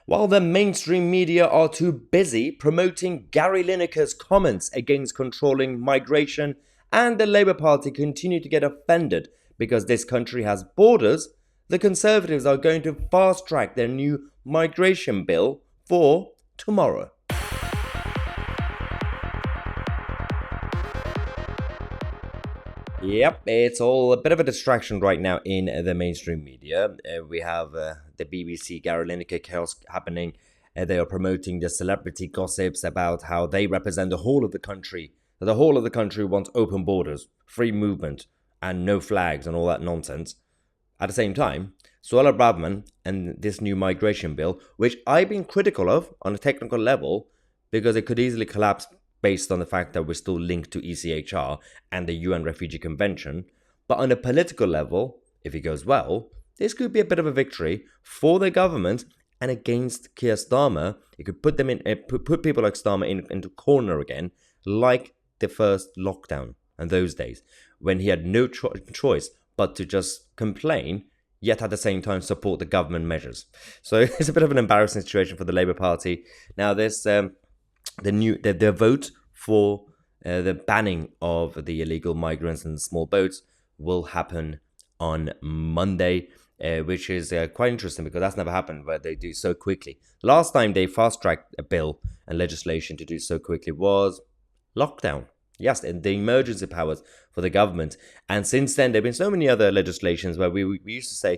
While the mainstream media are too busy promoting Gary Lineker's comments against controlling migration, and the Labour Party continue to get offended because this country has borders, the Conservatives are going to fast track their new migration bill for tomorrow. Yep, it's all a bit of a distraction right now in the mainstream media. We have the BBC Gary Lineker chaos happening. They are promoting the celebrity gossips about how they represent the whole of the country. The whole of the country wants open borders, free movement, and no flags and all that nonsense. At the same time, Suella Braverman and this new migration bill, which I've been critical of on a technical level because it could easily collapse based on the fact that we're still linked to ECHR and the UN Refugee Convention. But on a political level, if it goes well, this could be a bit of a victory for the government and against Keir Starmer. It could put them in, put people like Starmer into corner again, like the first lockdown and those days when he had no choice but to just complain, yet at the same time support the government measures. So it's a bit of an embarrassing situation for the Labour Party. Now, this the vote for the banning of the illegal migrants and small boats will happen on Monday, which is quite interesting because that's never happened where they do so quickly. Last time they fast-tracked a bill and legislation to do so quickly was lockdown. Yes, and the emergency powers for the government. And since then, there have been so many other legislations where we used to say,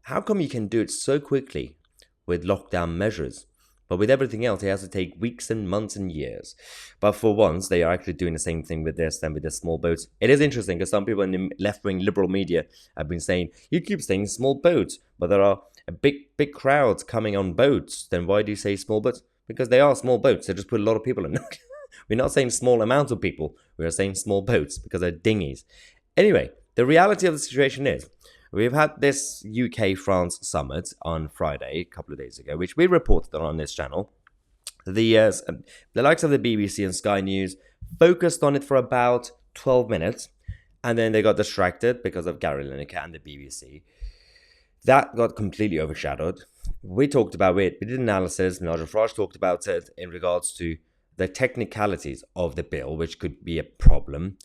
how come you can do it so quickly with lockdown measures? But with everything else, it has to take weeks and months and years. But for once, they are actually doing the same thing with this and with the small boats. It is interesting because some people in the left-wing liberal media have been saying, you keep saying small boats, but there are big crowds coming on boats. Then why do you say small boats? Because they are small boats. They just put a lot of people in. We're not saying small amounts of people. We are saying small boats because they're dinghies. Anyway, the reality of the situation is, we've had this UK-France summit on Friday, a couple of days ago, which we reported on this channel. The likes of the BBC and Sky News focused on it for about 12 minutes, and then they got distracted because of Gary Lineker and the BBC. That got completely overshadowed. We talked about it. We did analysis. Nigel Farage talked about it in regards to the technicalities of the bill, which could be a problem.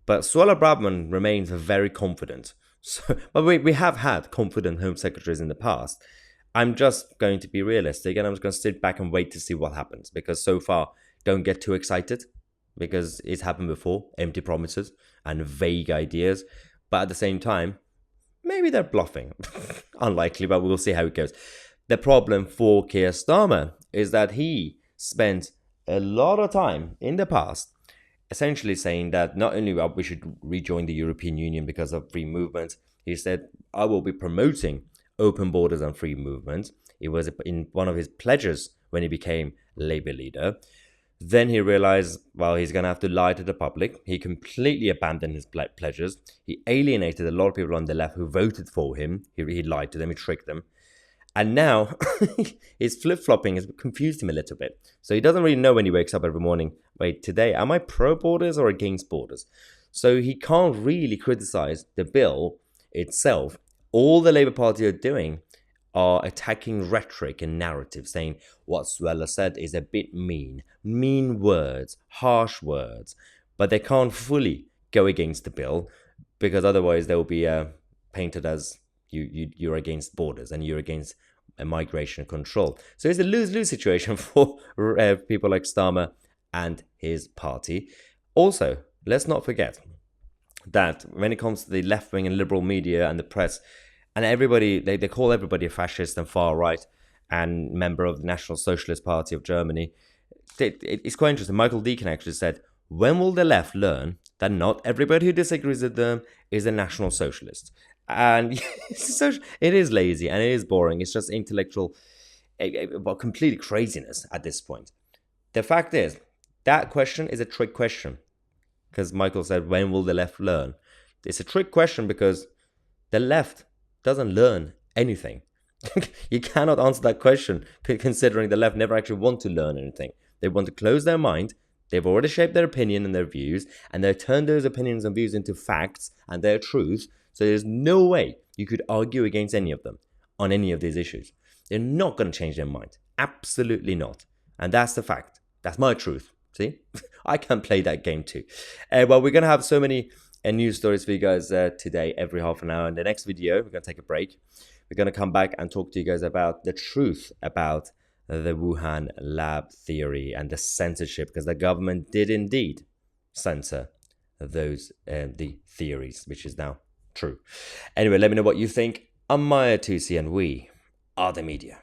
But Suella Braverman remains very confident. So, but we have had confident Home Secretaries in the past. I'm just going to be realistic and I'm just going to sit back and wait to see what happens. Because so far, don't get too excited because it's happened before. Empty promises and vague ideas. But at the same time, maybe they're bluffing. Unlikely, but we'll see how it goes. The problem for Keir Starmer is that he spent a lot of time in the past essentially saying that not only we should rejoin the European Union because of free movement, he said, I will be promoting open borders and free movement. It was in one of his pledges when he became Labour leader. Then he realized, well, he's going to have to lie to the public. He completely abandoned his pledges. He alienated a lot of people on the left who voted for him. He lied to them, he tricked them. And now his flip-flopping has confused him a little bit. So he doesn't really know when he wakes up every morning, wait, today, am I pro-borders or against borders? So he can't really criticize the bill itself. All the Labour Party are doing are attacking rhetoric and narrative, saying what Suella said is a bit mean words, harsh words. But they can't fully go against the bill because otherwise they will be painted as you're against borders and you're against migration control. So it's a lose-lose situation for people like Starmer and his party. Also, let's not forget that when it comes to the left-wing and liberal media and the press, and everybody, they call everybody a fascist and far-right and member of the National Socialist Party of Germany. It's quite interesting. Michael Deacon actually said, when will the left learn that not everybody who disagrees with them is a National Socialist? And it is lazy and it is boring. It's just intellectual, completely craziness at this point. The fact is, that question is a trick question. Because Michael said, when will the left learn? It's a trick question because the left doesn't learn anything. You cannot answer that question considering the left never actually want to learn anything. They want to close their mind. They've already shaped their opinion and their views, and they've turned those opinions and views into facts and their truth. So there's no way you could argue against any of them on any of these issues. They're not going to change their mind. Absolutely not. And that's the fact. That's my truth. See? I can play that game too. Well, we're going to have so many news stories for you guys today, every half an hour. In the next video, we're going to take a break. We're going to come back and talk to you guys about the truth about the Wuhan lab theory and the censorship, because the government did indeed censor those the theories, which is now true. Anyway, let me know what you think. I'm Mahyar Tousi, and we are the media.